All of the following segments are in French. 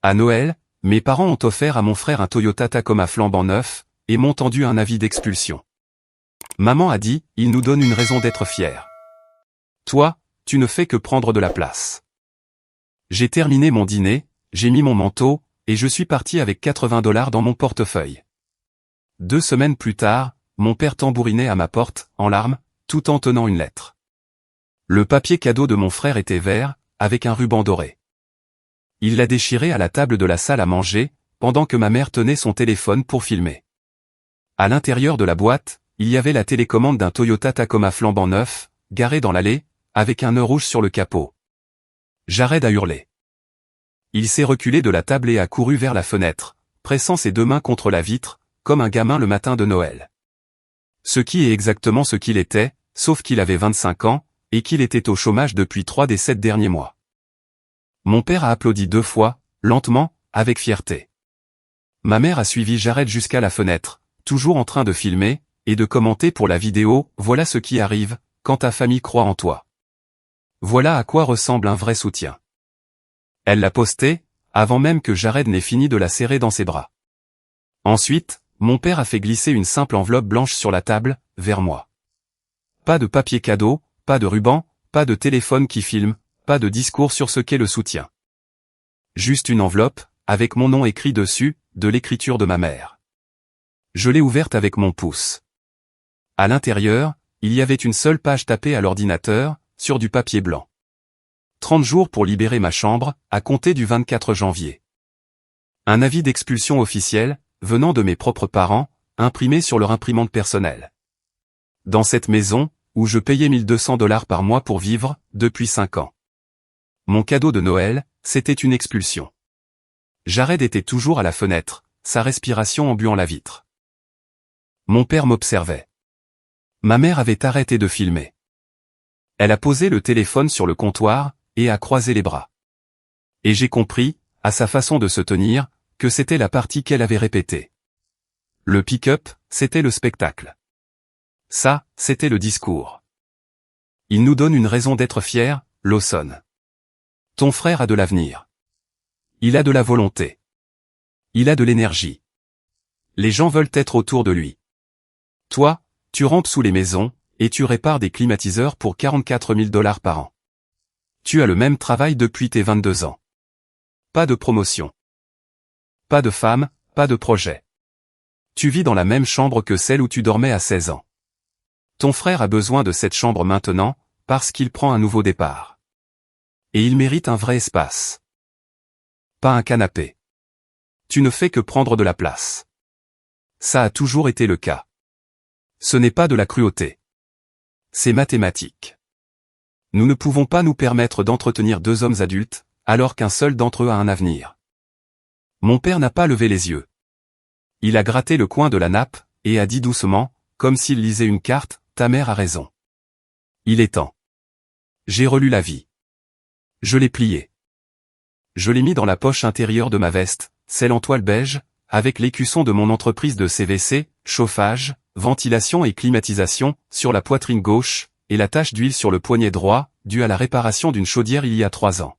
À Noël, mes parents ont offert à mon frère un Toyota Tacoma flambant neuf, et m'ont tendu un avis d'expulsion. Maman a dit, il nous donne une raison d'être fiers. Toi, tu ne fais que prendre de la place. J'ai terminé mon dîner, j'ai mis mon manteau, et je suis parti avec 80 $ dans mon portefeuille. 2 semaines plus tard, mon père tambourinait à ma porte, en larmes, tout en tenant une lettre. Le papier cadeau de mon frère était vert, avec un ruban doré. Il l'a déchiré à la table de la salle à manger, pendant que ma mère tenait son téléphone pour filmer. À l'intérieur de la boîte, il y avait la télécommande d'un Toyota Tacoma flambant neuf, garé dans l'allée, avec un nœud rouge sur le capot. Jared a hurlé. Il s'est reculé de la table et a couru vers la fenêtre, pressant ses 2 mains contre la vitre, comme un gamin le matin de Noël. Ce qui est exactement ce qu'il était, sauf qu'il avait 25 ans, et qu'il était au chômage depuis 3 des 7 derniers mois. Mon père a applaudi 2 fois, lentement, avec fierté. Ma mère a suivi Jared jusqu'à la fenêtre, toujours en train de filmer, et de commenter pour la vidéo, voilà ce qui arrive, quand ta famille croit en toi. Voilà à quoi ressemble un vrai soutien. Elle l'a posté, avant même que Jared n'ait fini de la serrer dans ses bras. Ensuite, mon père a fait glisser une simple enveloppe blanche sur la table, vers moi. Pas de papier cadeau, pas de ruban, pas de téléphone qui filme, pas de discours sur ce qu'est le soutien. Juste une enveloppe, avec mon nom écrit dessus, de l'écriture de ma mère. Je l'ai ouverte avec mon pouce. À l'intérieur, il y avait une seule page tapée à l'ordinateur, sur du papier blanc. 30 jours pour libérer ma chambre, à compter du 24 janvier. Un avis d'expulsion officiel, venant de mes propres parents, imprimé sur leur imprimante personnelle. Dans cette maison, où je payais 1 200 $ par mois pour vivre, depuis 5 ans. Mon cadeau de Noël, c'était une expulsion. Jared était toujours à la fenêtre, sa respiration embuant la vitre. Mon père m'observait. Ma mère avait arrêté de filmer. Elle a posé le téléphone sur le comptoir, et a croisé les bras. Et j'ai compris, à sa façon de se tenir, que c'était la partie qu'elle avait répétée. Le pick-up, c'était le spectacle. Ça, c'était le discours. Il nous donne une raison d'être fiers, Lawson. Ton frère a de l'avenir. Il a de la volonté. Il a de l'énergie. Les gens veulent être autour de lui. Toi, tu rampes sous les maisons, et tu répares des climatiseurs pour 44 000 $ par an. Tu as le même travail depuis tes 22 ans. Pas de promotion. Pas de femme, pas de projet. Tu vis dans la même chambre que celle où tu dormais à 16 ans. Ton frère a besoin de cette chambre maintenant, parce qu'il prend un nouveau départ. Et il mérite un vrai espace. Pas un canapé. Tu ne fais que prendre de la place. Ça a toujours été le cas. Ce n'est pas de la cruauté. C'est mathématique. Nous ne pouvons pas nous permettre d'entretenir 2 hommes adultes, alors qu'un seul d'entre eux a un avenir. Mon père n'a pas levé les yeux. Il a gratté le coin de la nappe, et a dit doucement, comme s'il lisait une carte, ta mère a raison. Il est temps. J'ai relu la vie. Je l'ai plié. Je l'ai mis dans la poche intérieure de ma veste, celle en toile beige, avec l'écusson de mon entreprise de CVC, chauffage, ventilation et climatisation, sur la poitrine gauche, et la tache d'huile sur le poignet droit, due à la réparation d'une chaudière il y a 3 ans.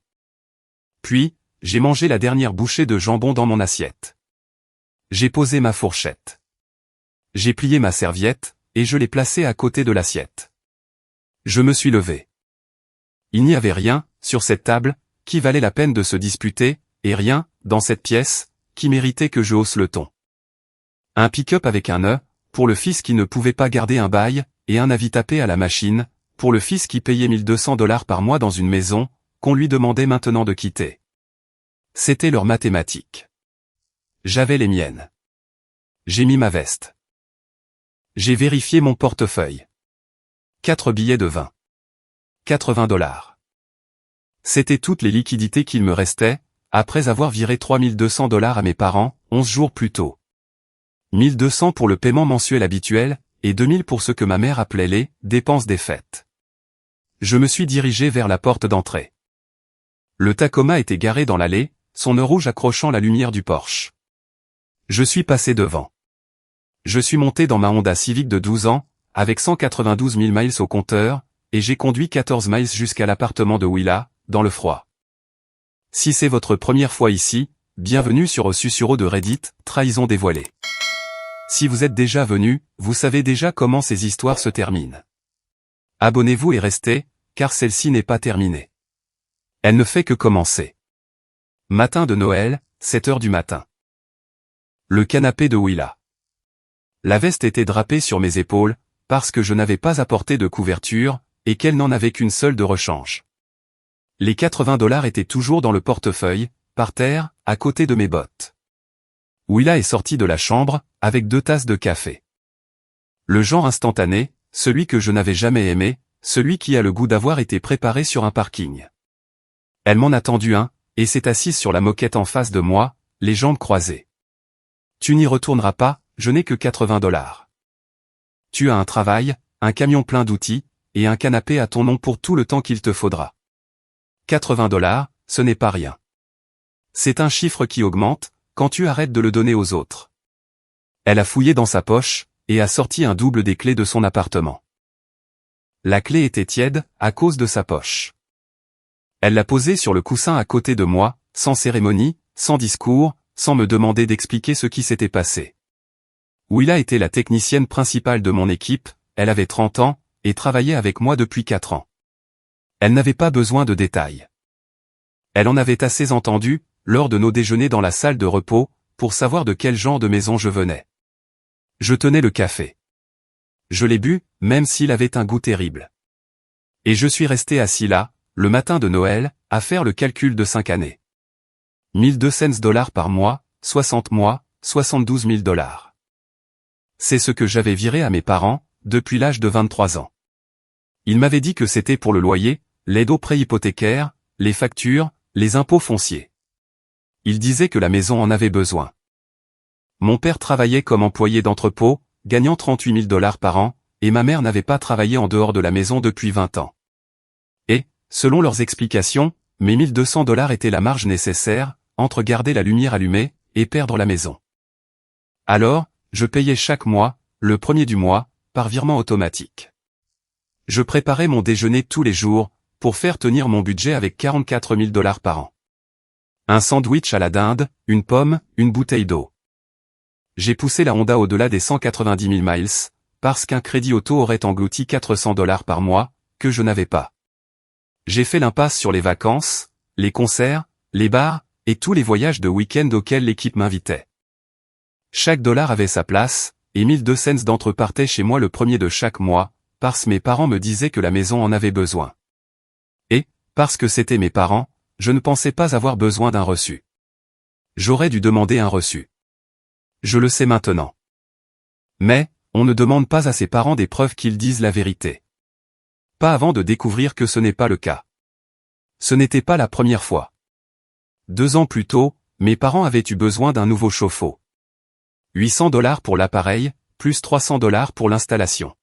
Puis, j'ai mangé la dernière bouchée de jambon dans mon assiette. J'ai posé ma fourchette. J'ai plié ma serviette, et je l'ai placée à côté de l'assiette. Je me suis levé. Il n'y avait rien, sur cette table, qui valait la peine de se disputer, et rien, dans cette pièce, qui méritait que je hausse le ton. Un pick-up avec un nœud, pour le fils qui ne pouvait pas garder un bail, et un avis tapé à la machine, pour le fils qui payait 1 200 $ par mois dans une maison, qu'on lui demandait maintenant de quitter. C'était leur mathématique. J'avais les miennes. J'ai mis ma veste. J'ai vérifié mon portefeuille. 4 billets de 20. 80 $. C'était toutes les liquidités qu'il me restait, après avoir viré 3 200 $ à mes parents, 11 jours plus tôt. 1 200 pour le paiement mensuel habituel, et 2 000 pour ce que ma mère appelait les « dépenses des fêtes ». Je me suis dirigé vers la porte d'entrée. Le Tacoma était garé dans l'allée, son nœud rouge accrochant la lumière du Porsche. Je suis passé devant. Je suis monté dans ma Honda Civic de 12 ans, avec 192 000 miles au compteur, et j'ai conduit 14 miles jusqu'à l'appartement de Willa, dans le froid. Si c'est votre première fois ici, bienvenue sur Au Susurro de Reddit, trahison dévoilée. Si vous êtes déjà venu, vous savez déjà comment ces histoires se terminent. Abonnez-vous et restez, car celle-ci n'est pas terminée. Elle ne fait que commencer. Matin de Noël, 7 heures du matin. Le canapé de Willa. La veste était drapée sur mes épaules, parce que je n'avais pas apporté de couverture, et qu'elle n'en avait qu'une seule de rechange. Les $80 étaient toujours dans le portefeuille, par terre, à côté de mes bottes. Willa est sortie de la chambre, avec 2 tasses de café. Le genre instantané, celui que je n'avais jamais aimé, celui qui a le goût d'avoir été préparé sur un parking. Elle m'en a tendu un, et s'est assise sur la moquette en face de moi, les jambes croisées. Tu n'y retourneras pas, je n'ai que $80. Tu as un travail, un camion plein d'outils, et un canapé à ton nom pour tout le temps qu'il te faudra. $80, ce n'est pas rien. C'est un chiffre qui augmente, quand tu arrêtes de le donner aux autres. Elle a fouillé dans sa poche, et a sorti un double des clés de son appartement. La clé était tiède, à cause de sa poche. Elle l'a posée sur le coussin à côté de moi, sans cérémonie, sans discours, sans me demander d'expliquer ce qui s'était passé. Willa était la technicienne principale de mon équipe, elle avait 30 ans, et travaillait avec moi depuis 4 ans. Elle n'avait pas besoin de détails. Elle en avait assez entendu, lors de nos déjeuners dans la salle de repos, pour savoir de quel genre de maison je venais. Je tenais le café. Je l'ai bu, même s'il avait un goût terrible. Et je suis resté assis là, le matin de Noël, à faire le calcul de 5 années. $1,200 par mois, 60 mois, $72,000. C'est ce que j'avais viré à mes parents, depuis l'âge de 23 ans. Ils m'avaient dit que c'était pour le loyer, l'aide au prêt hypothécaire, les factures, les impôts fonciers. Ils disaient que la maison en avait besoin. Mon père travaillait comme employé d'entrepôt, gagnant $38,000 par an, et ma mère n'avait pas travaillé en dehors de la maison depuis 20 ans. Et, selon leurs explications, mes $1,200 étaient la marge nécessaire, entre garder la lumière allumée, et perdre la maison. Alors, je payais chaque mois, le premier du mois, par virement automatique. Je préparais mon déjeuner tous les jours, pour faire tenir mon budget avec $44,000 par an. Un sandwich à la dinde, une pomme, une bouteille d'eau. J'ai poussé la Honda au-delà des 190 000 miles, parce qu'un crédit auto aurait englouti $400 par mois, que je n'avais pas. J'ai fait l'impasse sur les vacances, les concerts, les bars, et tous les voyages de week-end auxquels l'équipe m'invitait. Chaque dollar avait sa place, et 1,200 d'entre eux partaient chez moi le premier de chaque mois, parce que mes parents me disaient que la maison en avait besoin. Et, parce que c'étaient mes parents, je ne pensais pas avoir besoin d'un reçu. J'aurais dû demander un reçu. Je le sais maintenant. Mais, on ne demande pas à ses parents des preuves qu'ils disent la vérité. Pas avant de découvrir que ce n'est pas le cas. Ce n'était pas la première fois. 2 ans plus tôt, mes parents avaient eu besoin d'un nouveau chauffe-eau. $800 pour l'appareil, plus $300 pour l'installation.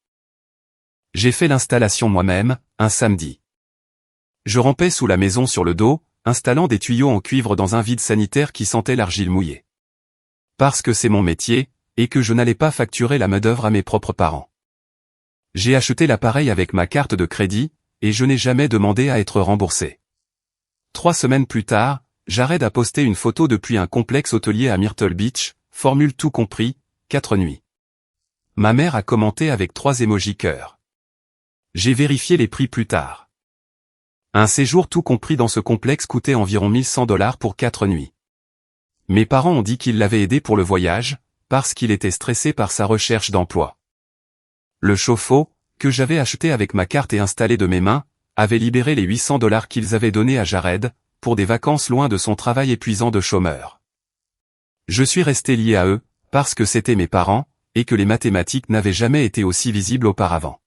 J'ai fait l'installation moi-même, un samedi. Je rampais sous la maison sur le dos, installant des tuyaux en cuivre dans un vide sanitaire qui sentait l'argile mouillée. Parce que c'est mon métier, et que je n'allais pas facturer la main-d'œuvre à mes propres parents. J'ai acheté l'appareil avec ma carte de crédit, et je n'ai jamais demandé à être remboursé. 3 semaines plus tard, Jared a posté une photo depuis un complexe hôtelier à Myrtle Beach, formule tout compris, 4 nuits. Ma mère a commenté avec 3 émojis cœur. J'ai vérifié les prix plus tard. Un séjour tout compris dans ce complexe coûtait environ $1,100 pour 4 nuits. Mes parents ont dit qu'ils l'avaient aidé pour le voyage, parce qu'il était stressé par sa recherche d'emploi. Le chauffe-eau, que j'avais acheté avec ma carte et installé de mes mains, avait libéré les $800 qu'ils avaient donnés à Jared, pour des vacances loin de son travail épuisant de chômeur. Je suis resté lié à eux, parce que c'étaient mes parents, et que les mathématiques n'avaient jamais été aussi visibles auparavant.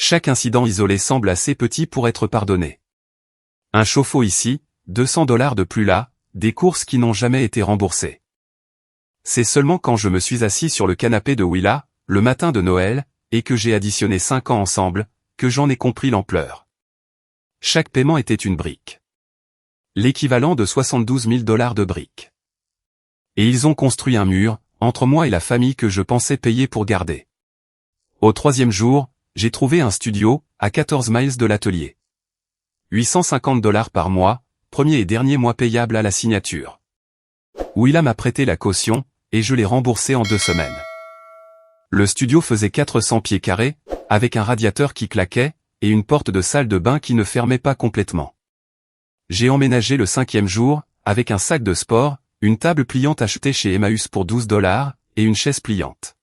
Chaque incident isolé semble assez petit pour être pardonné. Un chauffe-eau ici, $200 de plus là, des courses qui n'ont jamais été remboursées. C'est seulement quand je me suis assis sur le canapé de Willa, le matin de Noël, et que j'ai additionné 5 ans ensemble, que j'en ai compris l'ampleur. Chaque paiement était une brique. L'équivalent de $72,000 de briques. Et ils ont construit un mur, entre moi et la famille que je pensais payer pour garder. Au 3e jour, j'ai trouvé un studio, à 14 miles de l'atelier. $850 par mois, premier et dernier mois payable à la signature. Willam m'a prêté la caution, et je l'ai remboursé en 2 semaines. Le studio faisait 400 pieds carrés, avec un radiateur qui claquait, et une porte de salle de bain qui ne fermait pas complètement. J'ai emménagé le 5e jour, avec un sac de sport, une table pliante achetée chez Emmaüs pour $12, et une chaise pliante.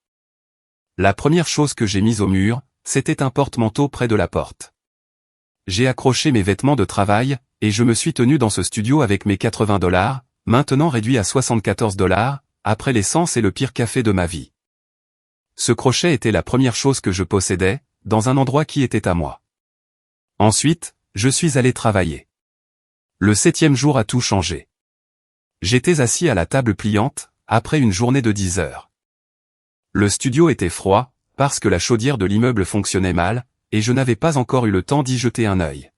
La première chose que j'ai mise au mur, c'était un porte-manteau près de la porte. J'ai accroché mes vêtements de travail, et je me suis tenu dans ce studio avec mes $80, maintenant réduit à $74, après l'essence et le pire café de ma vie. Ce crochet était la première chose que je possédais, dans un endroit qui était à moi. Ensuite, je suis allé travailler. Le 7e jour a tout changé. J'étais assis à la table pliante, après une journée de 10 heures. Le studio était froid, parce que la chaudière de l'immeuble fonctionnait mal, et je n'avais pas encore eu le temps d'y jeter un œil.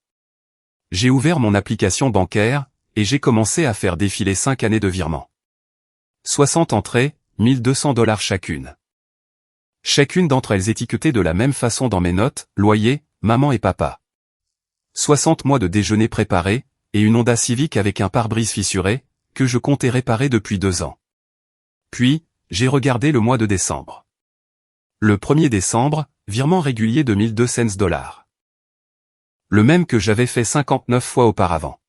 J'ai ouvert mon application bancaire, et j'ai commencé à faire défiler 5 années de virements. 60 entrées, $1 200 chacune. Chacune d'entre elles étiquetée de la même façon dans mes notes, loyer, maman et papa. 60 mois de déjeuner préparé, et une Honda Civic avec un pare-brise fissuré, que je comptais réparer depuis 2 ans. Puis, j'ai regardé le mois de décembre. Le 1er décembre, virement régulier de $1 200. Le même que j'avais fait 59 fois auparavant.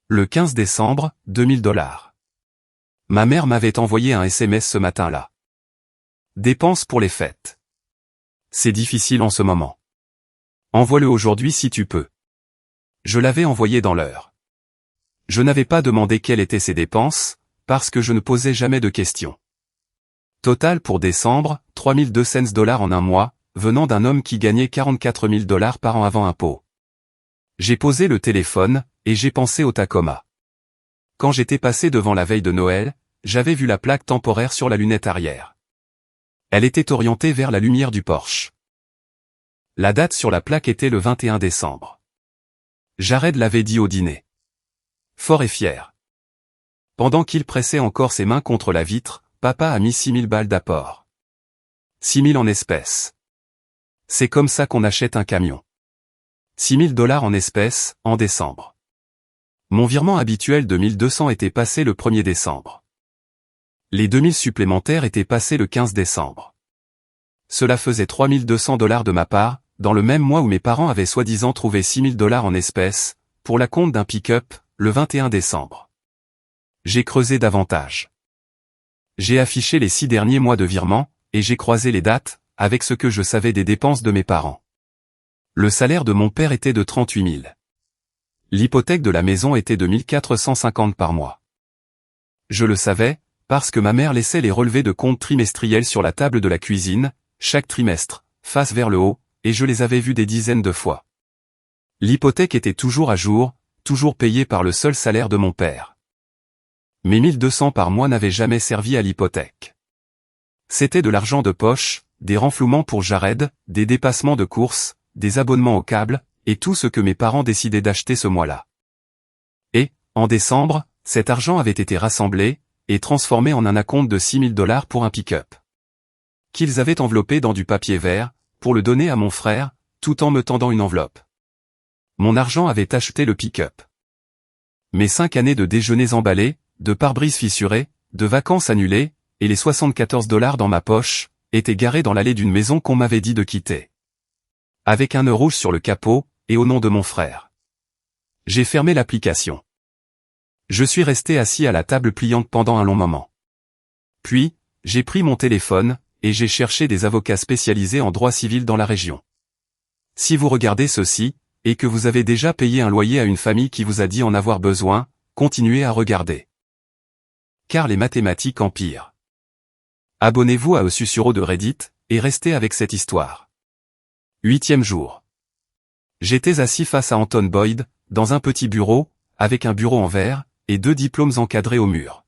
Le 15 décembre, $2000. Ma mère m'avait envoyé un SMS ce matin-là. Dépenses pour les fêtes. C'est difficile en ce moment. Envoie-le aujourd'hui si tu peux. Je l'avais envoyé dans l'heure. Je n'avais pas demandé quelles étaient ses dépenses, parce que je ne posais jamais de questions. Total pour décembre, $3200 en un mois, venant d'un homme qui gagnait $44 000 par an avant impôt. J'ai posé le téléphone, et j'ai pensé au Tacoma. Quand j'étais passé devant la veille de Noël, j'avais vu la plaque temporaire sur la lunette arrière. Elle était orientée vers la lumière du Porsche. La date sur la plaque était le 21 décembre. Jared l'avait dit au dîner. Fort et fier. Pendant qu'il pressait encore ses mains contre la vitre, papa a mis 6000 balles d'apport. 6000 en espèces. C'est comme ça qu'on achète un camion. $6000 en espèces, en décembre. Mon virement habituel de 1200 était passé le 1er décembre. Les 2000 supplémentaires étaient passés le 15 décembre. Cela faisait $3200 de ma part, dans le même mois où mes parents avaient soi-disant trouvé $6000 en espèces, pour la compte d'un pick-up, le 21 décembre. J'ai creusé davantage. J'ai affiché les 6 derniers mois de virement, et j'ai croisé les dates, avec ce que je savais des dépenses de mes parents. Le salaire de mon père était de 38 000. L'hypothèque de la maison était de 1450 par mois. Je le savais, parce que ma mère laissait les relevés de compte trimestriels sur la table de la cuisine, chaque trimestre, face vers le haut, et je les avais vus des dizaines de fois. L'hypothèque était toujours à jour, toujours payée par le seul salaire de mon père. Mes 1200 par mois n'avaient jamais servi à l'hypothèque. C'était de l'argent de poche, des renflouements pour Jared, des dépassements de courses, des abonnements au câble, et tout ce que mes parents décidaient d'acheter ce mois-là. Et, en décembre, cet argent avait été rassemblé, et transformé en un acompte de $6000 pour un pick-up. Qu'ils avaient enveloppé dans du papier vert, pour le donner à mon frère, tout en me tendant une enveloppe. Mon argent avait acheté le pick-up. Mes 5 années de déjeuners emballés, de pare-brise fissurés, de vacances annulées, et les $74 dans ma poche, étaient garés dans l'allée d'une maison qu'on m'avait dit de quitter. Avec un nœud rouge sur le capot, et au nom de mon frère. J'ai fermé l'application. Je suis resté assis à la table pliante pendant un long moment. Puis, j'ai pris mon téléphone, et j'ai cherché des avocats spécialisés en droit civil dans la région. Si vous regardez ceci, et que vous avez déjà payé un loyer à une famille qui vous a dit en avoir besoin, continuez à regarder. Car les mathématiques empirent. Abonnez-vous à Eususuro de Reddit, et restez avec cette histoire. 8e jour. J'étais assis face à Anton Boyd, dans un petit bureau, avec un bureau en verre, et 2 diplômes encadrés au mur.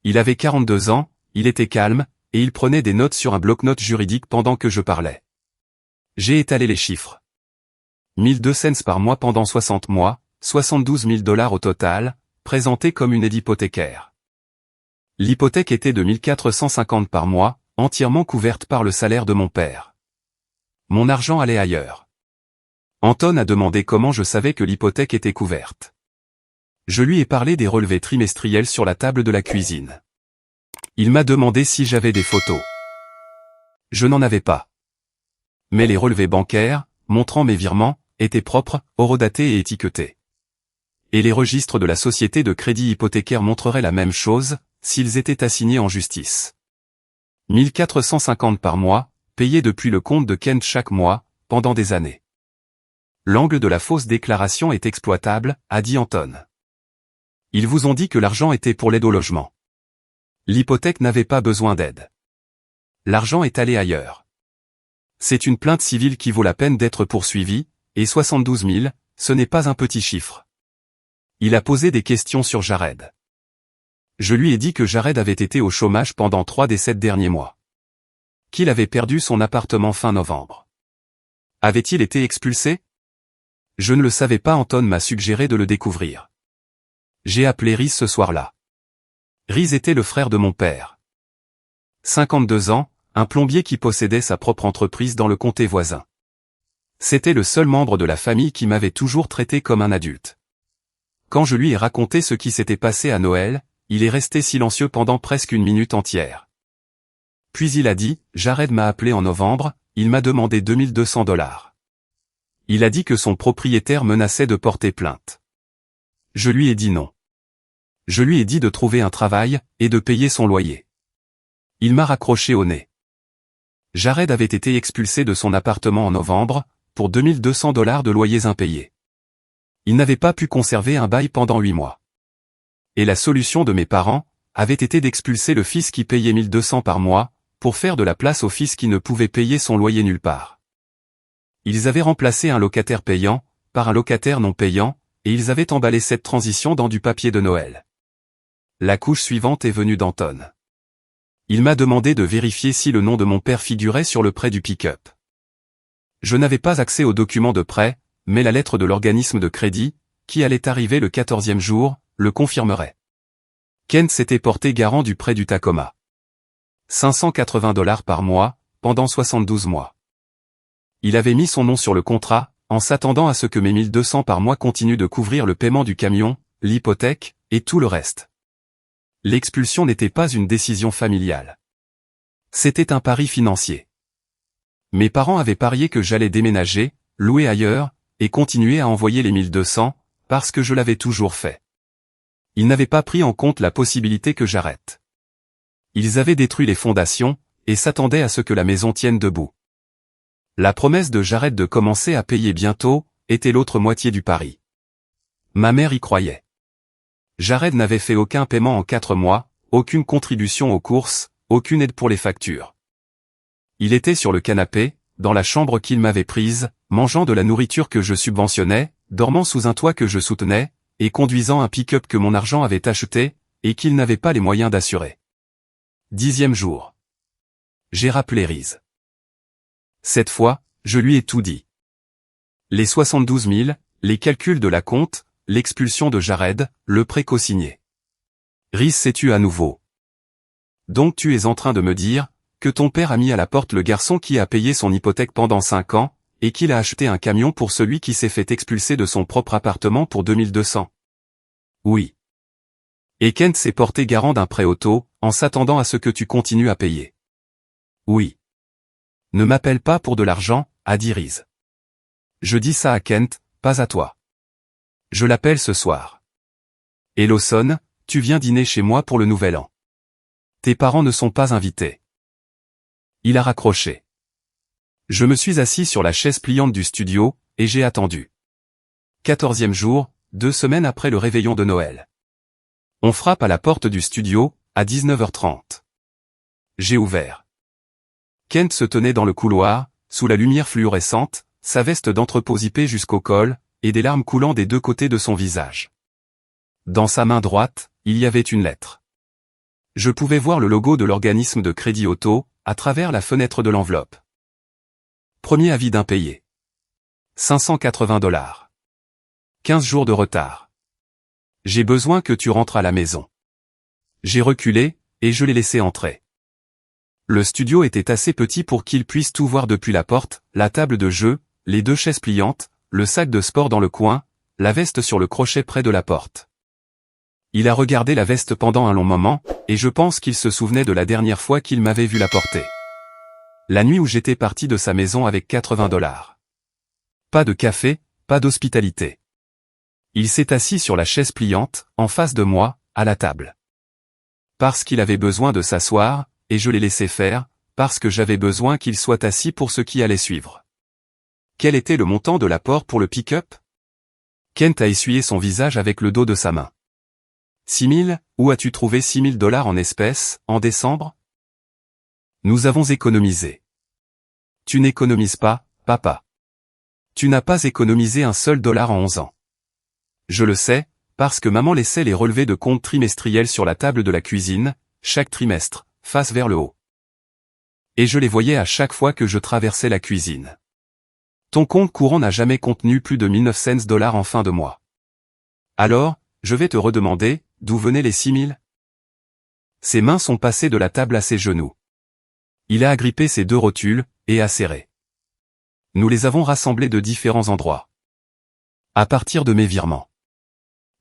Il avait 42 ans, il était calme, et il prenait des notes sur un bloc-notes juridique pendant que je parlais. J'ai étalé les chiffres. 1200 par mois pendant 60 mois, $72 000 au total, présenté comme une aide hypothécaire. L'hypothèque était de 1450 par mois, entièrement couverte par le salaire de mon père. Mon argent allait ailleurs. Anton a demandé comment je savais que l'hypothèque était couverte. Je lui ai parlé des relevés trimestriels sur la table de la cuisine. Il m'a demandé si j'avais des photos. Je n'en avais pas. Mais les relevés bancaires, montrant mes virements, étaient propres, horodatés et étiquetés. Et les registres de la société de crédit hypothécaire montreraient la même chose, s'ils étaient assignés en justice. 1450 par mois, payés depuis le compte de Kent chaque mois, pendant des années. L'angle de la fausse déclaration est exploitable, a dit Anton. Ils vous ont dit que l'argent était pour l'aide au logement. L'hypothèque n'avait pas besoin d'aide. L'argent est allé ailleurs. C'est une plainte civile qui vaut la peine d'être poursuivie, et 72 000, ce n'est pas un petit chiffre. Il a posé des questions sur Jared. Je lui ai dit que Jared avait été au chômage pendant 3 des 7 derniers mois. Qu'il avait perdu son appartement fin novembre. Avait-il été expulsé? Je ne le savais pas. Anton m'a suggéré de le découvrir. J'ai appelé Riz ce soir-là. Riz était le frère de mon père. 52 ans, un plombier qui possédait sa propre entreprise dans le comté voisin. C'était le seul membre de la famille qui m'avait toujours traité comme un adulte. Quand je lui ai raconté ce qui s'était passé à Noël, il est resté silencieux pendant presque une minute entière. Puis il a dit, Jared m'a appelé en novembre, il m'a demandé $2200. Il a dit que son propriétaire menaçait de porter plainte. Je lui ai dit non. Je lui ai dit de trouver un travail, et de payer son loyer. Il m'a raccroché au nez. Jared avait été expulsé de son appartement en novembre, pour $2200 de loyers impayés. Il n'avait pas pu conserver un bail pendant 8 mois. Et la solution de mes parents, avait été d'expulser le fils qui payait 1200 par mois, pour faire de la place au fils qui ne pouvait payer son loyer nulle part. Ils avaient remplacé un locataire payant, par un locataire non payant, et ils avaient emballé cette transition dans du papier de Noël. La couche suivante est venue d'Anton. Il m'a demandé de vérifier si le nom de mon père figurait sur le prêt du pick-up. Je n'avais pas accès aux documents de prêt, mais la lettre de l'organisme de crédit, qui allait arriver le 14e jour, le confirmerait. Kent s'était porté garant du prêt du Tacoma. $580 par mois, pendant 72 mois. Il avait mis son nom sur le contrat, en s'attendant à ce que mes 1200 par mois continuent de couvrir le paiement du camion, l'hypothèque, et tout le reste. L'expulsion n'était pas une décision familiale. C'était un pari financier. Mes parents avaient parié que j'allais déménager, louer ailleurs, et continuer à envoyer les 1200, parce que je l'avais toujours fait. Ils n'avaient pas pris en compte la possibilité que j'arrête. Ils avaient détruit les fondations, et s'attendaient à ce que la maison tienne debout. La promesse de Jared de commencer à payer bientôt, était l'autre moitié du pari. Ma mère y croyait. Jared n'avait fait aucun paiement en 4 mois, aucune contribution aux courses, aucune aide pour les factures. Il était sur le canapé, dans la chambre qu'il m'avait prise, mangeant de la nourriture que je subventionnais, dormant sous un toit que je soutenais, et conduisant un pick-up que mon argent avait acheté, et qu'il n'avait pas les moyens d'assurer. 10e jour. J'ai rappelé Riz. Cette fois, je lui ai tout dit. Les 72 000, les calculs de la compte, l'expulsion de Jared, le prêt co-signé. Riz s'est tu à nouveau. Donc tu es en train de me dire, que ton père a mis à la porte le garçon qui a payé son hypothèque pendant 5 ans, et qu'il a acheté un camion pour celui qui s'est fait expulser de son propre appartement pour 2200. Oui. Et Kent s'est porté garant d'un prêt auto, en s'attendant à ce que tu continues à payer. Oui. Ne m'appelle pas pour de l'argent, a dit Riz. Je dis ça à Kent, pas à toi. Je l'appelle ce soir. Et Lawson, tu viens dîner chez moi pour le nouvel an. Tes parents ne sont pas invités. Il a raccroché. Je me suis assis sur la chaise pliante du studio, et j'ai attendu. 14e jour, 2 semaines après le réveillon de Noël. On frappe à la porte du studio, à 19h30. J'ai ouvert. Kent se tenait dans le couloir, sous la lumière fluorescente, sa veste d'entrepôt zippée jusqu'au col, et des larmes coulant des 2 côtés de son visage. Dans sa main droite, il y avait une lettre. Je pouvais voir le logo de l'organisme de crédit auto, à travers la fenêtre de l'enveloppe. Premier avis d'impayé. $580. 15 jours de retard. J'ai besoin que tu rentres à la maison. J'ai reculé, et je l'ai laissé entrer. Le studio était assez petit pour qu'il puisse tout voir depuis la porte, la table de jeu, les 2 chaises pliantes, le sac de sport dans le coin, la veste sur le crochet près de la porte. Il a regardé la veste pendant un long moment, et je pense qu'il se souvenait de la dernière fois qu'il m'avait vu la porter. La nuit où j'étais parti de sa maison avec 80 $. Pas de café, pas d'hospitalité. Il s'est assis sur la chaise pliante, en face de moi, à la table. Parce qu'il avait besoin de s'asseoir, et je l'ai laissé faire, parce que j'avais besoin qu'il soit assis pour ce qui allait suivre. Quel était le montant de l'apport pour le pick-up? Kent a essuyé son visage avec le dos de sa main. 6 000, où as-tu trouvé 6 000 $ en espèces, en décembre? Nous avons économisé. Tu n'économises pas, papa. Tu n'as pas économisé un seul dollar en 11 ans. Je le sais, parce que maman laissait les relevés de compte trimestriels sur la table de la cuisine, chaque trimestre, face vers le haut. Et je les voyais à chaque fois que je traversais la cuisine. Ton compte courant n'a jamais contenu plus de 1900 $ en fin de mois. Alors, je vais te redemander, d'où venaient les 6 000? Ses mains sont passées de la table à ses genoux. Il a agrippé ses 2 rotules, et a serré. Nous les avons rassemblés de différents endroits. À partir de mes virements.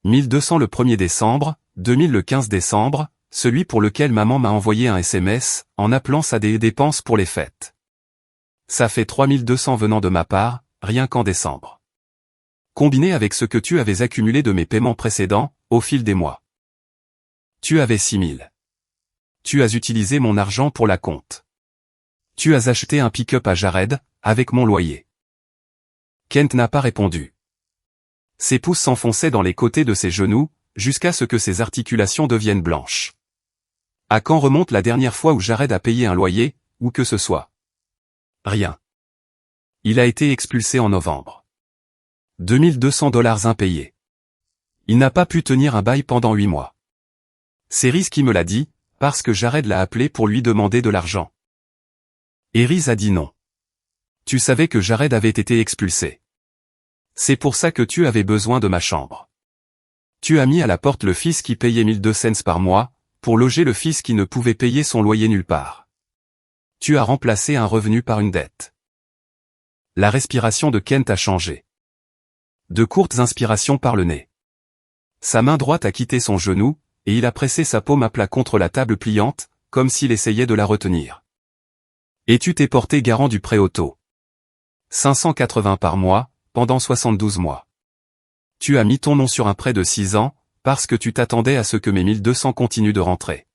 1200 le 1er décembre, 2000 le 15 décembre, celui pour lequel maman m'a envoyé un SMS, en appelant ça des dépenses pour les fêtes. Ça fait 3200 venant de ma part, rien qu'en décembre. Combiné avec ce que tu avais accumulé de mes paiements précédents, au fil des mois. Tu avais 6 000. Tu as utilisé mon argent pour la compte. Tu as acheté un pick-up à Jared, avec mon loyer. Kent n'a pas répondu. Ses pouces s'enfonçaient dans les côtés de ses genoux, jusqu'à ce que ses articulations deviennent blanches. À quand remonte la dernière fois où Jared a payé un loyer, ou que ce soit? Rien. Il a été expulsé en novembre. 2200 $ impayés. Il n'a pas pu tenir un bail pendant 8 mois. C'est Riz qui me l'a dit, parce que Jared l'a appelé pour lui demander de l'argent. Et Riz a dit non. Tu savais que Jared avait été expulsé. C'est pour ça que tu avais besoin de ma chambre. Tu as mis à la porte le fils qui payait 1200 $ par mois, pour loger le fils qui ne pouvait payer son loyer nulle part. Tu as remplacé un revenu par une dette. La respiration de Kent a changé. De courtes inspirations par le nez. Sa main droite a quitté son genou, et il a pressé sa paume à plat contre la table pliante, comme s'il essayait de la retenir. Et tu t'es porté garant du prêt auto. 580 par mois, pendant 72 mois. Tu as mis ton nom sur un prêt de 6 ans, parce que tu t'attendais à ce que mes 1200 continuent de rentrer.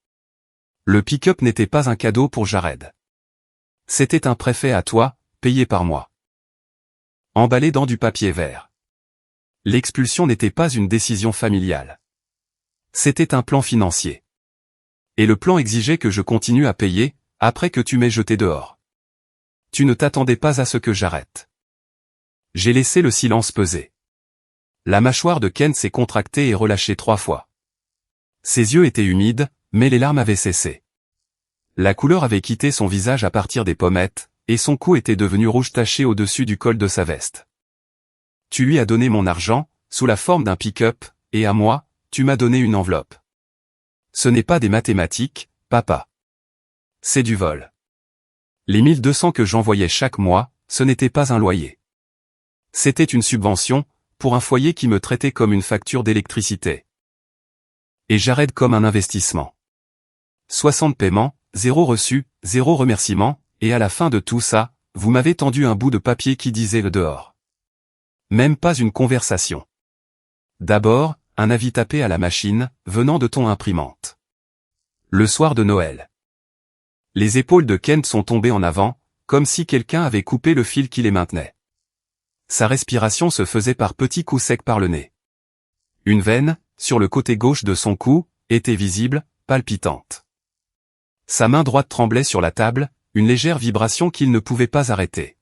Le pick-up n'était pas un cadeau pour Jared. C'était un prêt fait à toi, payé par moi. Emballé dans du papier vert. L'expulsion n'était pas une décision familiale. C'était un plan financier. Et le plan exigeait que je continue à payer, après que tu m'aies jeté dehors. Tu ne t'attendais pas à ce que j'arrête. J'ai laissé le silence peser. La mâchoire de Kent s'est contractée et relâchée 3 fois. Ses yeux étaient humides, mais les larmes avaient cessé. La couleur avait quitté son visage à partir des pommettes, et son cou était devenu rouge taché au-dessus du col de sa veste. Tu lui as donné mon argent, sous la forme d'un pick-up, et à moi, tu m'as donné une enveloppe. Ce n'est pas des mathématiques, papa. C'est du vol. Les 1200 que j'envoyais chaque mois, ce n'était pas un loyer. C'était une subvention, pour un foyer qui me traitait comme une facture d'électricité. Et Jared comme un investissement. 60 paiements, 0 reçu, 0 remerciement, et à la fin de tout ça, vous m'avez tendu un bout de papier qui disait le dehors. Même pas une conversation. D'abord, un avis tapé à la machine, venant de ton imprimante. Le soir de Noël. Les épaules de Kent sont tombées en avant, comme si quelqu'un avait coupé le fil qui les maintenait. Sa respiration se faisait par petits coups secs par le nez. Une veine, sur le côté gauche de son cou, était visible, palpitante. Sa main droite tremblait sur la table, une légère vibration qu'il ne pouvait pas arrêter.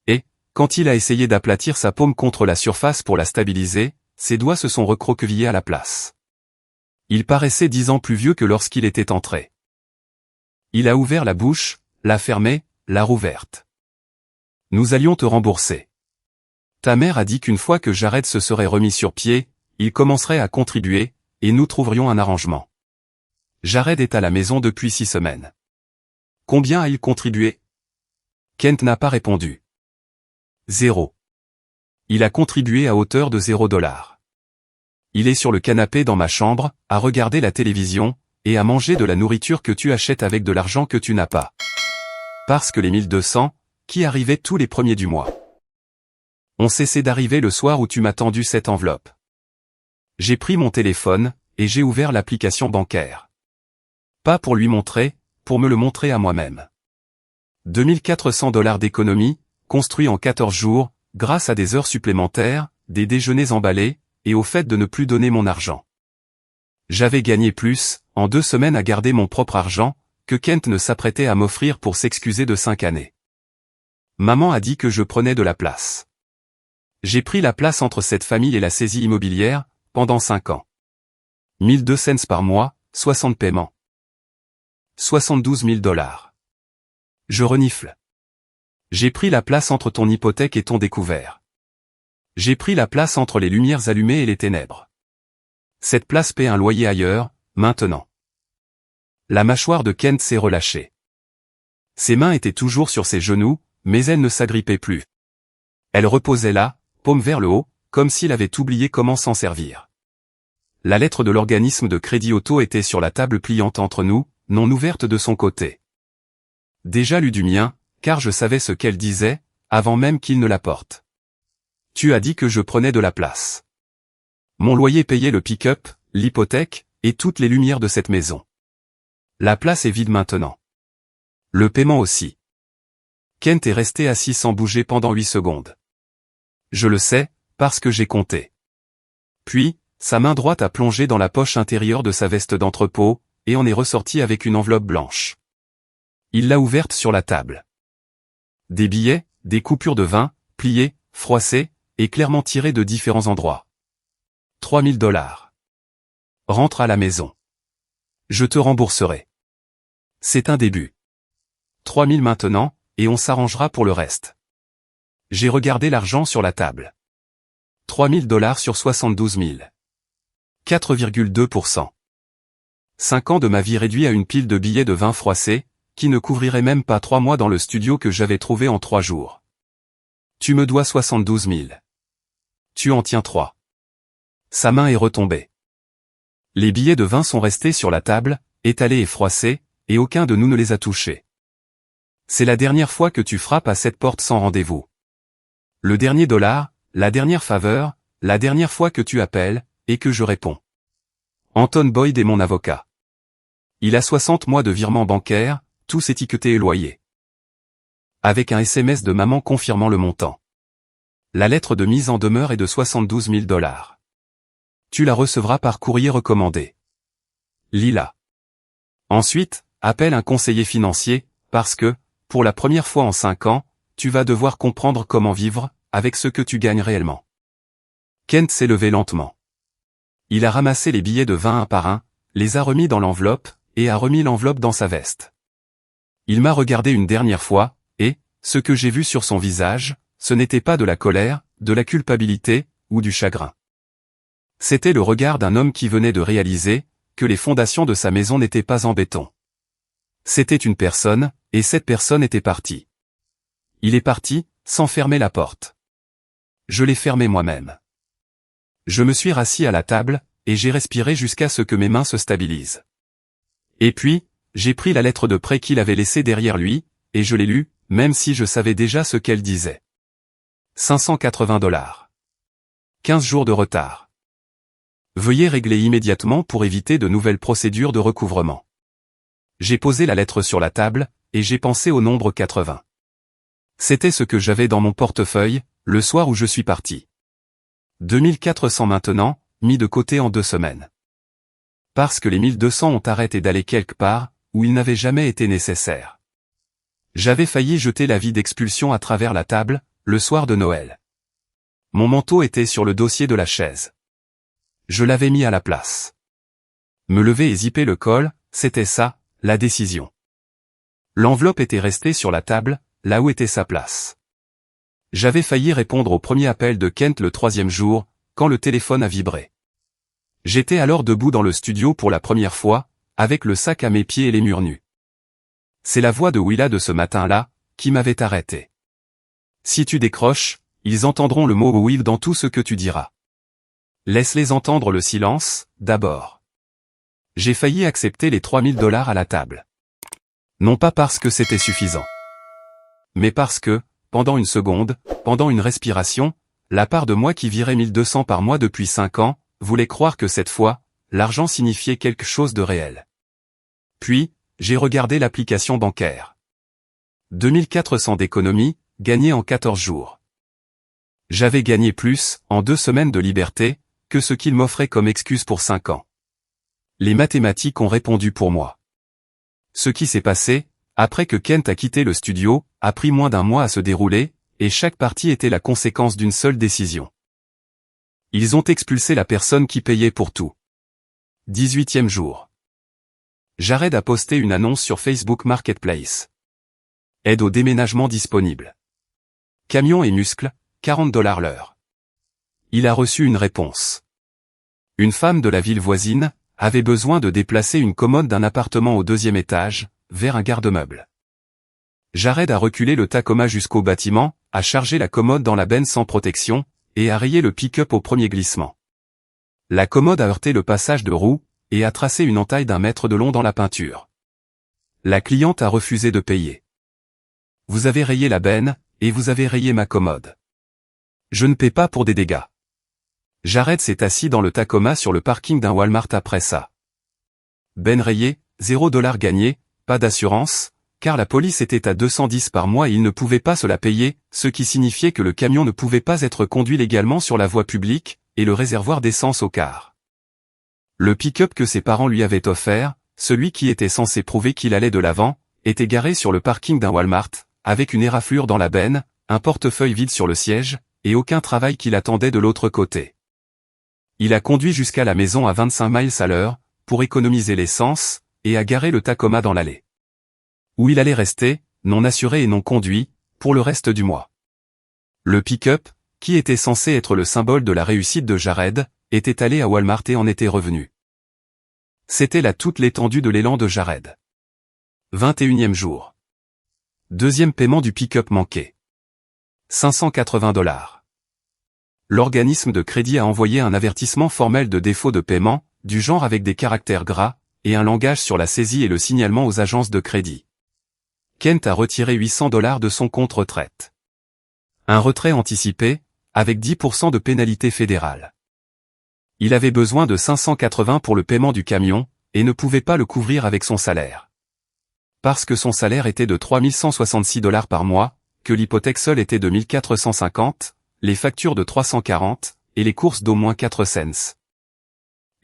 Et, quand il a essayé d'aplatir sa paume contre la surface pour la stabiliser, ses doigts se sont recroquevillés à la place. Il paraissait 10 ans plus vieux que lorsqu'il était entré. Il a ouvert la bouche, l'a fermée, l'a rouverte. Nous allions te rembourser. Ta mère a dit qu'une fois que Jared se serait remis sur pied, il commencerait à contribuer, et nous trouverions un arrangement. Jared est à la maison depuis 6 semaines. Combien a-t-il contribué? Kent n'a pas répondu. 0. Il a contribué à hauteur de 0 $. il est sur le canapé dans ma chambre, à regarder la télévision, et à manger de la nourriture que tu achètes avec de l'argent que tu n'as pas. Parce que les 1200, qui arrivaient tous les premiers du mois, ont cessé d'arriver le soir où tu m'as tendu cette enveloppe. J'ai pris mon téléphone, et j'ai ouvert l'application bancaire. Pas pour lui montrer, pour me le montrer à moi-même. 2400 $ d'économie, construit en 14 jours, grâce à des heures supplémentaires, des déjeuners emballés, et au fait de ne plus donner mon argent. J'avais gagné plus, en 2 semaines à garder mon propre argent, que Kent ne s'apprêtait à m'offrir pour s'excuser de 5 années. Maman a dit que je prenais de la place. J'ai pris la place entre cette famille et la saisie immobilière, pendant 5 ans. 1200 cents par mois, 60 paiements. 72 000 $. Je renifle. J'ai pris la place entre ton hypothèque et ton découvert. J'ai pris la place entre les lumières allumées et les ténèbres. Cette place paie un loyer ailleurs, maintenant. La mâchoire de Kent s'est relâchée. Ses mains étaient toujours sur ses genoux, mais elles ne s'agrippaient plus. Elle reposait là, paume vers le haut, comme s'il avait oublié comment s'en servir. La lettre de l'organisme de crédit auto était sur la table pliante entre nous, non ouverte de son côté. Déjà lue du mien, car je savais ce qu'elle disait, avant même qu'il ne la porte. Tu as dit que je prenais de la place. Mon loyer payait le pick-up, l'hypothèque, et toutes les lumières de cette maison. La place est vide maintenant. Le paiement aussi. Kent est resté assis sans bouger pendant 8 secondes. Je le sais, parce que j'ai compté. Puis, sa main droite a plongé dans la poche intérieure de sa veste d'entrepôt, et en est ressorti avec une enveloppe blanche. Il l'a ouverte sur la table. Des billets, des coupures de vin, pliés, froissés, et clairement tirés de différents endroits. 3 000 $. Rentre à la maison. Je te rembourserai. C'est un début. 3 000 maintenant, et on s'arrangera pour le reste. J'ai regardé l'argent sur la table. 3 000 $ sur 72 000. 4,2%. 5 ans de ma vie réduits à une pile de billets de vin froissés, qui ne couvrirait même pas 3 mois dans le studio que j'avais trouvé en 3 jours. Tu me dois 72 000. Tu en tiens 3. Sa main est retombée. Les billets de vin sont restés sur la table, étalés et froissés, et aucun de nous ne les a touchés. C'est la dernière fois que tu frappes à cette porte sans rendez-vous. Le dernier dollar, la dernière faveur, la dernière fois que tu appelles, et que je réponds. Anton Boyd est mon avocat. Il a 60 mois de virement bancaire, tous étiquetés et loyers. Avec un SMS de maman confirmant le montant. La lettre de mise en demeure est de 72 000 $. Tu la recevras par courrier recommandé. Lila. Ensuite, appelle un conseiller financier, parce que, pour la première fois en 5 ans, tu vas devoir comprendre comment vivre, avec ce que tu gagnes réellement. Kent s'est levé lentement. Il a ramassé les billets de vin un par un, les a remis dans l'enveloppe, et a remis l'enveloppe dans sa veste. Il m'a regardé une dernière fois, et, ce que j'ai vu sur son visage, ce n'était pas de la colère, de la culpabilité, ou du chagrin. C'était le regard d'un homme qui venait de réaliser, que les fondations de sa maison n'étaient pas en béton. C'était une personne, et cette personne était partie. Il est parti, sans fermer la porte. Je l'ai fermée moi-même. Je me suis rassis à la table, et j'ai respiré jusqu'à ce que mes mains se stabilisent. Et puis, j'ai pris la lettre de prêt qu'il avait laissée derrière lui, et je l'ai lue, même si je savais déjà ce qu'elle disait. 580 $. 15 jours de retard. Veuillez régler immédiatement pour éviter de nouvelles procédures de recouvrement. J'ai posé la lettre sur la table, et j'ai pensé au nombre 80. C'était ce que j'avais dans mon portefeuille, le soir où je suis parti. 2400 maintenant, mis de côté en 2 semaines. Parce que les 1200 ont arrêté d'aller quelque part, où ils n'avaient jamais été nécessaires. J'avais failli jeter l'avis d'expulsion à travers la table, le soir de Noël. Mon manteau était sur le dossier de la chaise. Je l'avais mis à la place. Me lever et zipper le col, c'était ça, la décision. L'enveloppe était restée sur la table, là où était sa place. J'avais failli répondre au premier appel de Kent le 3e jour, quand le téléphone a vibré. J'étais alors debout dans le studio pour la première fois, avec le sac à mes pieds et les murs nus. C'est la voix de Willa de ce matin-là, qui m'avait arrêté. Si tu décroches, ils entendront le mot Will dans tout ce que tu diras. Laisse-les entendre le silence, d'abord. J'ai failli accepter les $3000 à la table. Non pas parce que c'était suffisant. Mais parce que, pendant une seconde, pendant une respiration, la part de moi qui virait 1200 par mois depuis 5 ans, voulait croire que cette fois, l'argent signifiait quelque chose de réel. Puis, j'ai regardé l'application bancaire. 2400 d'économies, gagnées en 14 jours. J'avais gagné plus, en 2 semaines de liberté, que ce qu'il m'offrait comme excuse pour 5 ans. Les mathématiques ont répondu pour moi. Ce qui s'est passé, après que Kent a quitté le studio, a pris moins d'1 mois à se dérouler, et chaque partie était la conséquence d'une seule décision. Ils ont expulsé la personne qui payait pour tout. 18e jour. Jared a posté une annonce sur Facebook Marketplace. Aide au déménagement disponible. Camion et muscles, $40 l'heure. Il a reçu une réponse. Une femme de la ville voisine avait besoin de déplacer une commode d'un appartement au 2e étage, vers un garde-meuble. Jared a reculé le Tacoma jusqu'au bâtiment, a chargé la commode dans la benne sans protection, et a rayé le pick-up au premier glissement. La commode a heurté le passage de roue, et a tracé une entaille d'1 mètre de long dans la peinture. La cliente a refusé de payer. Vous avez rayé la benne, et vous avez rayé ma commode. Je ne paie pas pour des dégâts. Jared s'est assis dans le Tacoma sur le parking d'un Walmart après ça. Ben rayé, $0 gagné, pas d'assurance, car la police était à 210 par mois et il ne pouvait pas se la payer, ce qui signifiait que le camion ne pouvait pas être conduit légalement sur la voie publique, et le réservoir d'essence au quart. Le pick-up que ses parents lui avaient offert, celui qui était censé prouver qu'il allait de l'avant, était garé sur le parking d'un Walmart, avec une éraflure dans la benne, un portefeuille vide sur le siège, et aucun travail qui l'attendait de l'autre côté. Il a conduit jusqu'à la maison à 25 miles à l'heure, pour économiser l'essence, et a garé le Tacoma dans l'allée. Où il allait rester, non assuré et non conduit, pour le reste du mois. Le pick-up, qui était censé être le symbole de la réussite de Jared, était allé à Walmart et en était revenu. C'était là toute l'étendue de l'élan de Jared. 21e jour. 2e paiement du pick-up manqué. $580. L'organisme de crédit a envoyé un avertissement formel de défaut de paiement, du genre avec des caractères gras, et un langage sur la saisie et le signalement aux agences de crédit. Kent a retiré $800 de son compte retraite. Un retrait anticipé, avec 10% de pénalité fédérale. Il avait besoin de 580 pour le paiement du camion, et ne pouvait pas le couvrir avec son salaire. Parce que son salaire était de $3166 par mois, que l'hypothèque seule était de 1450, les factures de 340, et les courses d'au moins 4 cents.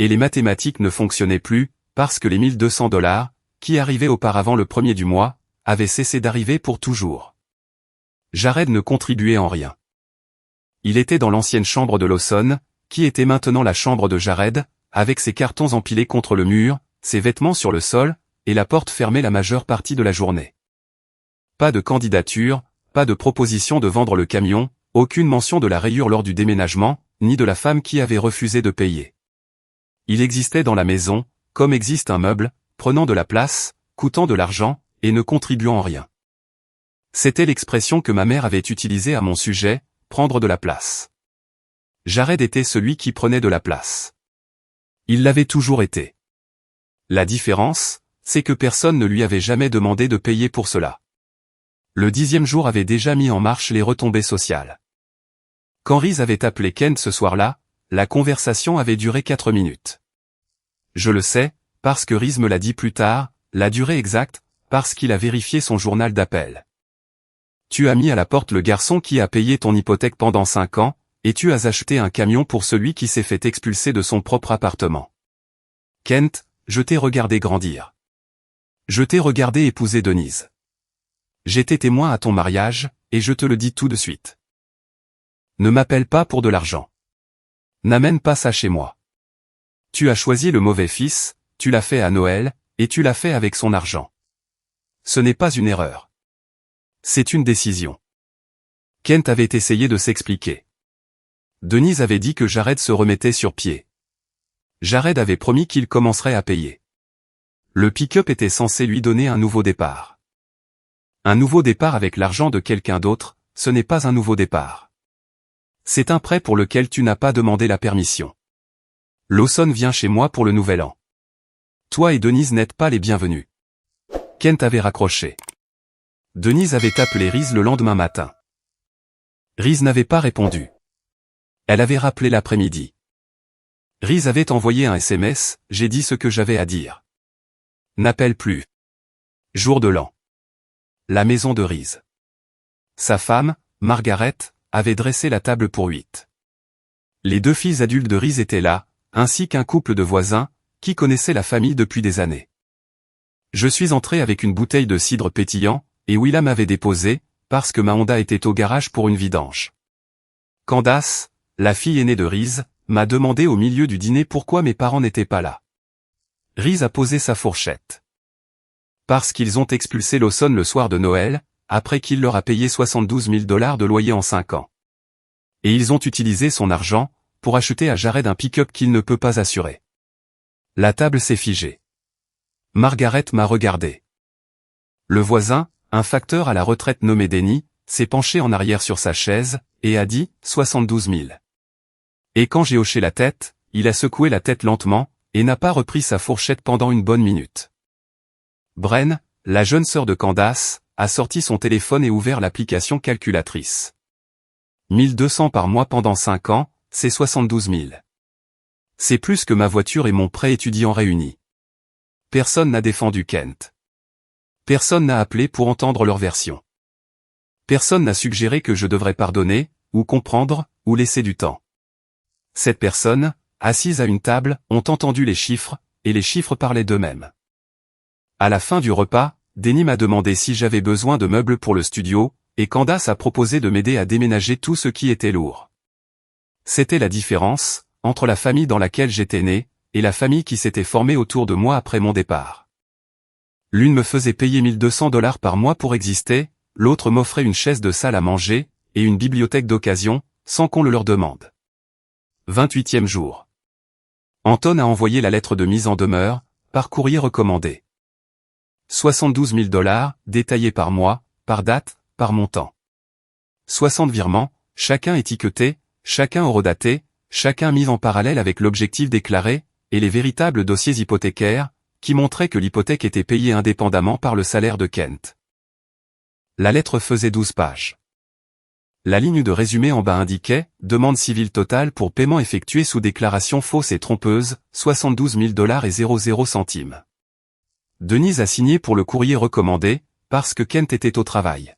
Et les mathématiques ne fonctionnaient plus, parce que les $1200, qui arrivaient auparavant le premier du mois, avaient cessé d'arriver pour toujours. Jared ne contribuait en rien. Il était dans l'ancienne chambre de Lawson, qui était maintenant la chambre de Jared, avec ses cartons empilés contre le mur, ses vêtements sur le sol, et la porte fermée la majeure partie de la journée. Pas de candidature, pas de proposition de vendre le camion, aucune mention de la rayure lors du déménagement, ni de la femme qui avait refusé de payer. Il existait dans la maison, comme existe un meuble, prenant de la place, coûtant de l'argent, et ne contribuant en rien. C'était l'expression que ma mère avait utilisée à mon sujet, prendre de la place. Jared était celui qui prenait de la place. Il l'avait toujours été. La différence, c'est que personne ne lui avait jamais demandé de payer pour cela. Le 10e jour avait déjà mis en marche les retombées sociales. Quand Reese avait appelé Kent ce soir-là, la conversation avait duré 4 minutes. Je le sais, parce que Reese me l'a dit plus tard, la durée exacte, parce qu'il a vérifié son journal d'appel. Tu as mis à la porte le garçon qui a payé ton hypothèque pendant 5 ans, et tu as acheté un camion pour celui qui s'est fait expulser de son propre appartement. Kent, je t'ai regardé grandir. Je t'ai regardé épouser Denise. J'étais témoin à ton mariage, et je te le dis tout de suite. Ne m'appelle pas pour de l'argent. N'amène pas ça chez moi. Tu as choisi le mauvais fils, tu l'as fait à Noël, et tu l'as fait avec son argent. Ce n'est pas une erreur. C'est une décision. Kent avait essayé de s'expliquer. Denise avait dit que Jared se remettait sur pied. Jared avait promis qu'il commencerait à payer. Le pick-up était censé lui donner un nouveau départ. Un nouveau départ avec l'argent de quelqu'un d'autre, ce n'est pas un nouveau départ. C'est un prêt pour lequel tu n'as pas demandé la permission. Lawson vient chez moi pour le nouvel an. Toi et Denise n'êtes pas les bienvenus. Kent avait raccroché. Denise avait appelé Reese le lendemain matin. Reese n'avait pas répondu. Elle avait rappelé l'après-midi. Reese avait envoyé un SMS, j'ai dit ce que j'avais à dire. N'appelle plus. Jour de l'an. La maison de Reese. Sa femme, Margaret, avait dressé la table pour 8. Les 2 filles adultes de Reese étaient là, ainsi qu'un couple de voisins, qui connaissaient la famille depuis des années. Je suis entré avec une bouteille de cidre pétillant, et Willa m'avait déposé, parce que ma Honda était au garage pour une vidange. Candace, la fille aînée de Reese, m'a demandé au milieu du dîner pourquoi mes parents n'étaient pas là. Reese a posé sa fourchette. Parce qu'ils ont expulsé Lawson le soir de Noël, après qu'il leur a payé 72 000 $ de loyer en 5 ans. Et ils ont utilisé son argent, pour acheter à Jared un pick-up qu'il ne peut pas assurer. La table s'est figée. Margaret m'a regardé. Le voisin, un facteur à la retraite nommé Denny, s'est penché en arrière sur sa chaise, et a dit, 72 000. Et quand j'ai hoché la tête, il a secoué la tête lentement, et n'a pas repris sa fourchette pendant une bonne minute. Bren, la jeune sœur de Candace, a sorti son téléphone et ouvert l'application calculatrice. 1200 par mois pendant 5 ans, c'est 72 000. C'est plus que ma voiture et mon prêt étudiant réunis. Personne n'a défendu Kent. Personne n'a appelé pour entendre leur version. Personne n'a suggéré que je devrais pardonner, ou comprendre, ou laisser du temps. Cette personne, assise à une table, ont entendu les chiffres, et les chiffres parlaient d'eux-mêmes. À la fin du repas, Denny m'a demandé si j'avais besoin de meubles pour le studio, et Candace a proposé de m'aider à déménager tout ce qui était lourd. C'était la différence, entre la famille dans laquelle j'étais né, et la famille qui s'était formée autour de moi après mon départ. L'une me faisait payer 1200 $ par mois pour exister, l'autre m'offrait une chaise de salle à manger, et une bibliothèque d'occasion, sans qu'on le leur demande. 28e jour. Anton a envoyé la lettre de mise en demeure, par courrier recommandé. 72 000 $, détaillés par mois, par date, par montant. 60 virements, chacun étiqueté, chacun horodaté, chacun mis en parallèle avec l'objectif déclaré, et les véritables dossiers hypothécaires, qui montraient que l'hypothèque était payée indépendamment par le salaire de Kent. La lettre faisait 12 pages. La ligne de résumé en bas indiquait « Demande civile totale pour paiement effectué sous déclaration fausse et trompeuse, 72 000 $ et 00 centimes. » Denise a signé pour le courrier recommandé, parce que Kent était au travail.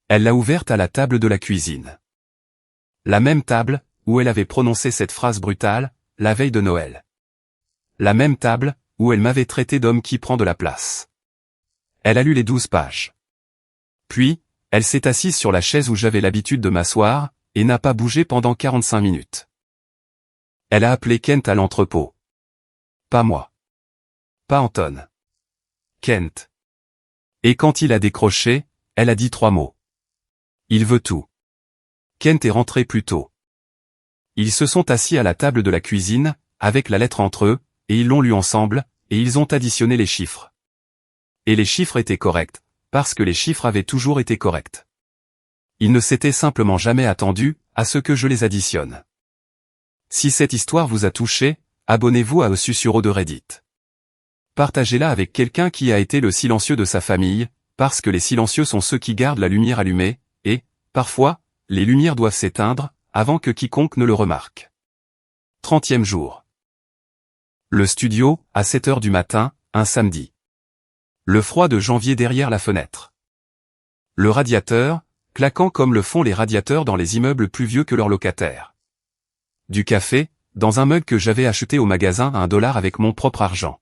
Elle l'a ouverte à la table de la cuisine. La même table, où elle avait prononcé cette phrase brutale, la veille de Noël. La même table, où elle m'avait traité d'homme qui prend de la place. Elle a lu les 12 pages. Puis, elle s'est assise sur la chaise où j'avais l'habitude de m'asseoir, et n'a pas bougé pendant 45 minutes. Elle a appelé Kent à l'entrepôt. Pas moi. Pas Anton. Kent. Et quand il a décroché, elle a dit 3 mots. Il veut tout. Kent est rentré plus tôt. Ils se sont assis à la table de la cuisine, avec la lettre entre eux, et ils l'ont lu ensemble, et ils ont additionné les chiffres. Et les chiffres étaient corrects, parce que les chiffres avaient toujours été corrects. Ils ne s'étaient simplement jamais attendus à ce que je les additionne. Si cette histoire vous a touché, abonnez-vous à Susurro de Reddit. Partagez-la avec quelqu'un qui a été le silencieux de sa famille, parce que les silencieux sont ceux qui gardent la lumière allumée, et, parfois, les lumières doivent s'éteindre, avant que quiconque ne le remarque. 30e jour. Le studio, à 7 h du matin, un samedi. Le froid de janvier derrière la fenêtre. Le radiateur, claquant comme le font les radiateurs dans les immeubles plus vieux que leurs locataires. Du café, dans un mug que j'avais acheté au magasin à $1 avec mon propre argent.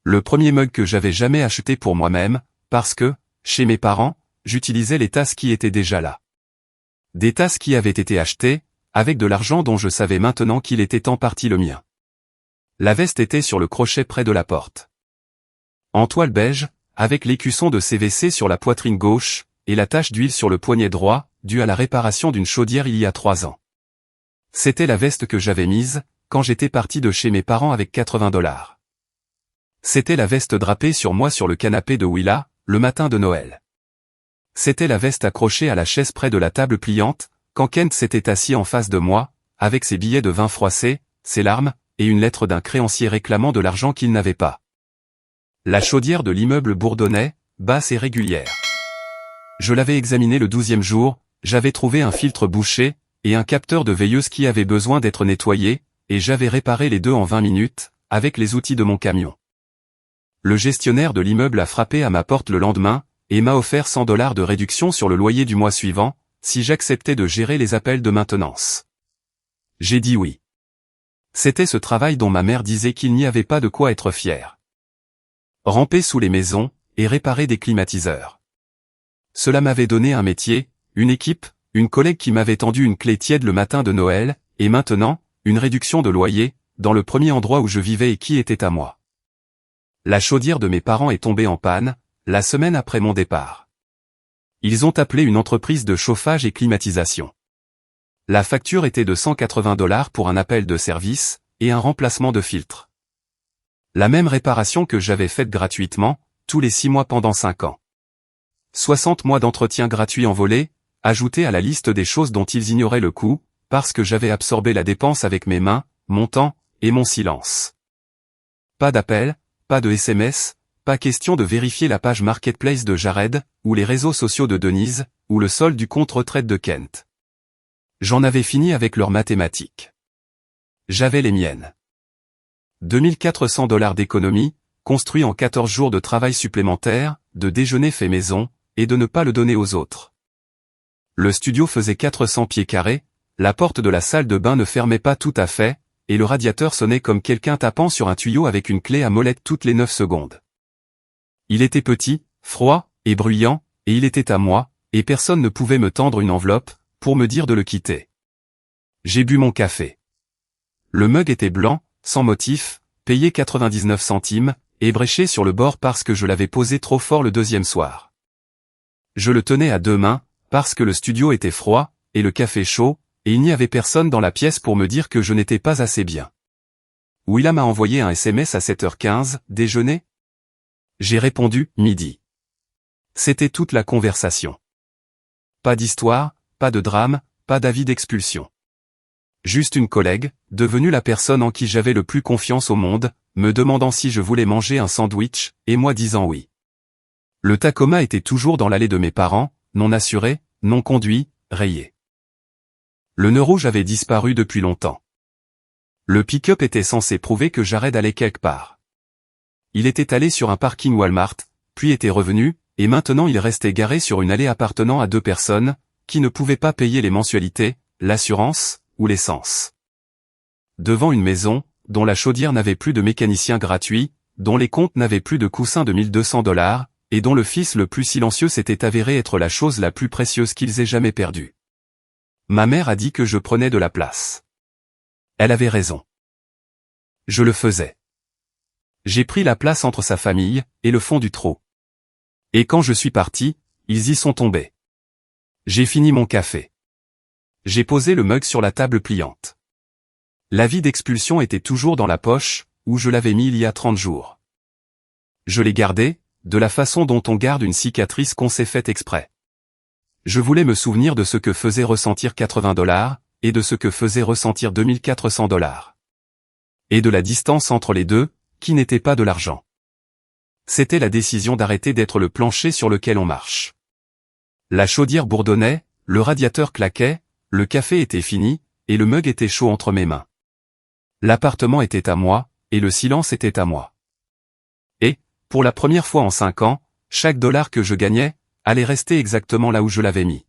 Le premier mug que j'avais jamais acheté pour moi-même, parce que, chez mes parents, j'utilisais les tasses qui étaient déjà là. Des tasses qui avaient été achetées, avec de l'argent dont je savais maintenant qu'il était en partie le mien. La veste était sur le crochet près de la porte. En toile beige, avec l'écusson de CVC sur la poitrine gauche, et la tache d'huile sur le poignet droit, due à la réparation d'une chaudière il y a 3 ans. C'était la veste que j'avais mise, quand j'étais parti de chez mes parents avec 80 $. C'était la veste drapée sur moi sur le canapé de Willa, le matin de Noël. C'était la veste accrochée à la chaise près de la table pliante, quand Kent s'était assis en face de moi, avec ses billets de vin froissés, ses larmes, et une lettre d'un créancier réclamant de l'argent qu'il n'avait pas. La chaudière de l'immeuble bourdonnait, basse et régulière. Je l'avais examinée le 12e jour, j'avais trouvé un filtre bouché, et un capteur de veilleuse qui avait besoin d'être nettoyé, et j'avais réparé les deux en 20 minutes, avec les outils de mon camion. Le gestionnaire de l'immeuble a frappé à ma porte le lendemain, et m'a offert 100 $ de réduction sur le loyer du mois suivant, si j'acceptais de gérer les appels de maintenance. J'ai dit oui. C'était ce travail dont ma mère disait qu'il n'y avait pas de quoi être fier. Ramper sous les maisons, et réparer des climatiseurs. Cela m'avait donné un métier, une équipe, une collègue qui m'avait tendu une clé tiède le matin de Noël, et maintenant, une réduction de loyer, dans le premier endroit où je vivais et qui était à moi. La chaudière de mes parents est tombée en panne, la semaine après mon départ. Ils ont appelé une entreprise de chauffage et climatisation. La facture était de 180 $ pour un appel de service, et un remplacement de filtre. La même réparation que j'avais faite gratuitement, tous les 6 mois pendant 5 ans. 60 mois d'entretien gratuit envolés, ajoutés à la liste des choses dont ils ignoraient le coût, parce que j'avais absorbé la dépense avec mes mains, mon temps, et mon silence. Pas d'appel, pas de SMS, pas question de vérifier la page Marketplace de Jared, ou les réseaux sociaux de Denise, ou le solde du compte retraite de Kent. J'en avais fini avec leurs mathématiques. J'avais les miennes. 2400 $ d'économie, construit en 14 jours de travail supplémentaire, de déjeuner fait maison, et de ne pas le donner aux autres. Le studio faisait 400 pieds carrés, la porte de la salle de bain ne fermait pas tout à fait, et le radiateur sonnait comme quelqu'un tapant sur un tuyau avec une clé à molette toutes les 9 secondes. Il était petit, froid, et bruyant, et il était à moi, et personne ne pouvait me tendre une enveloppe, pour me dire de le quitter. J'ai bu mon café. Le mug était blanc, sans motif, payé 99 centimes, et bréché sur le bord parce que je l'avais posé trop fort le deuxième soir. Je le tenais à 2 mains, parce que le studio était froid, et le café chaud, et il n'y avait personne dans la pièce pour me dire que je n'étais pas assez bien. Willa m'a envoyé un SMS à 7h15, déjeuner? J'ai répondu, midi. C'était toute la conversation. Pas d'histoire, pas de drame, pas d'avis d'expulsion. Juste une collègue, devenue la personne en qui j'avais le plus confiance au monde, me demandant si je voulais manger un sandwich, et moi disant oui. Le Tacoma était toujours dans l'allée de mes parents, non assuré, non conduit, rayé. Le nœud rouge avait disparu depuis longtemps. Le pick-up était censé prouver que Jared allait quelque part. Il était allé sur un parking Walmart, puis était revenu, et maintenant il restait garé sur une allée appartenant à 2 personnes, qui ne pouvaient pas payer les mensualités, l'assurance, ou l'essence. Devant une maison, dont la chaudière n'avait plus de mécanicien gratuit, dont les comptes n'avaient plus de coussin de 1200 $, et dont le fils le plus silencieux s'était avéré être la chose la plus précieuse qu'ils aient jamais perdue. Ma mère a dit que je prenais de la place. Elle avait raison. Je le faisais. J'ai pris la place entre sa famille, et le fond du trou. Et quand je suis parti, ils y sont tombés. J'ai fini mon café. J'ai posé le mug sur la table pliante. L'avis d'expulsion était toujours dans la poche, où je l'avais mis il y a 30 jours. Je l'ai gardé, de la façon dont on garde une cicatrice qu'on s'est faite exprès. Je voulais me souvenir de ce que faisait ressentir 80 $, et de ce que faisait ressentir 2400 $. Et de la distance entre les deux, qui n'était pas de l'argent. C'était la décision d'arrêter d'être le plancher sur lequel on marche. La chaudière bourdonnait, le radiateur claquait, le café était fini, et le mug était chaud entre mes mains. L'appartement était à moi, et le silence était à moi. Et, pour la première fois en 5 ans, chaque dollar que je gagnais, allait rester exactement là où je l'avais mis.